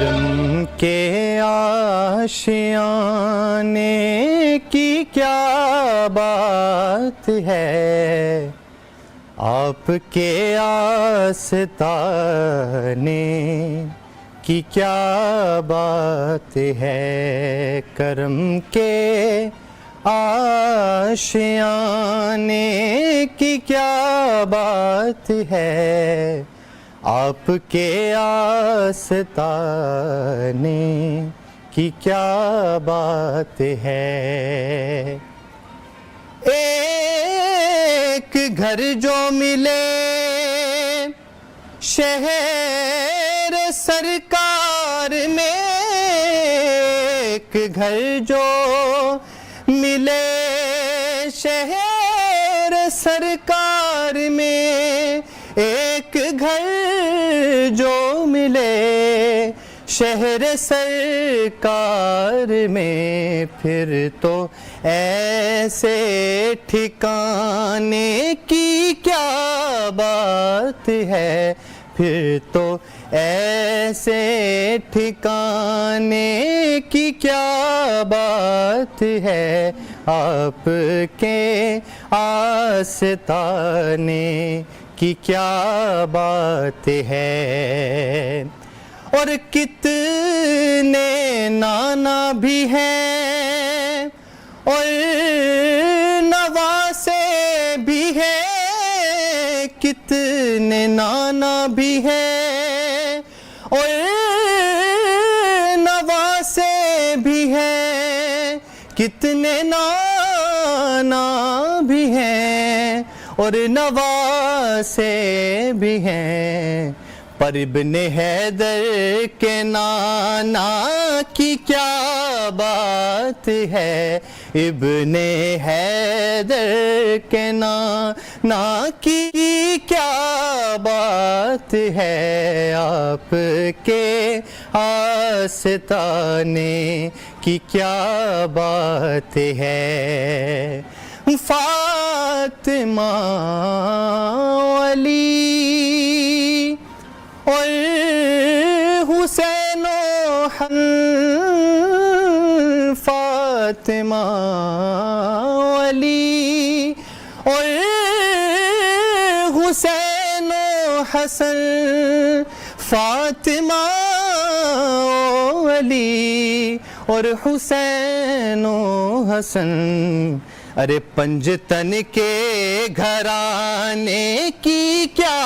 کرم کے آشیانے کی کیا بات ہے، آپ کے آستانے کی کیا بات ہے، کرم کے آشیانے کی کیا بات ہے، آپ کے آستانے کی کیا بات ہے۔ ایک گھر جو ملے شہر سرکار میں، ایک گھر جو ملے شہر سرکار میں، ایک گھر جو ملے شہر سرکار میں، پھر تو ایسے ٹھکانے کی کیا بات ہے، پھر تو ایسے ٹھکانے کی کیا بات ہے، آپ کے آستانے کی کیا بات ہے۔ اور کتنے نانا بھی ہیں اور نواسے بھی ہیں، کتنے نانا بھی ہیں اور نواسے بھی ہیں، کتنے نانا بھی ہیں اور نواسے بھی ہیں، پر ابن حیدر کے نانا کی کیا بات ہے، ابن حیدر کے نانا کی کیا بات ہے، آپ کے آستانے کی کیا بات ہے۔ فاطمہ علی اور حسین و حسن، فاطمہ علی اور حسین و حسن، فاطمہ علی اور حسین و حسن، ارے پنجتن کے گھرانے کی کیا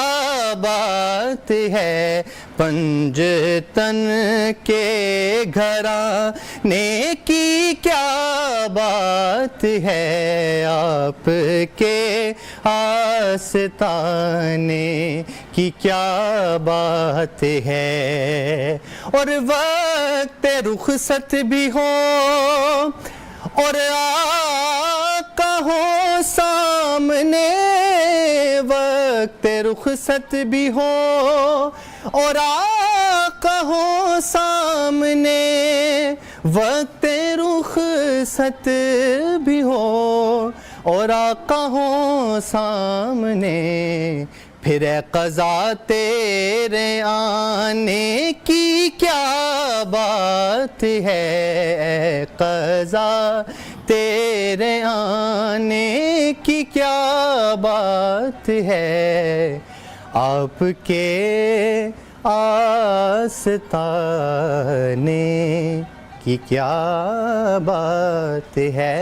بات ہے، پنجتن کے گھرانے کی کیا بات ہے، آپ کے آستانے کی کیا بات ہے۔ اور وقت رخصت بھی ہو اور آقا ہو سامنے، وقت رخصت بھی ہو اور آقا ہو سامنے، وقت رخصت بھی ہو اور آقا ہو سامنے، پھر اے قضا تیرے آنے کی کیا بات ہے، اے قضا تیرے آنے کی کیا بات ہے، آپ کے آستانے کی کیا بات ہے۔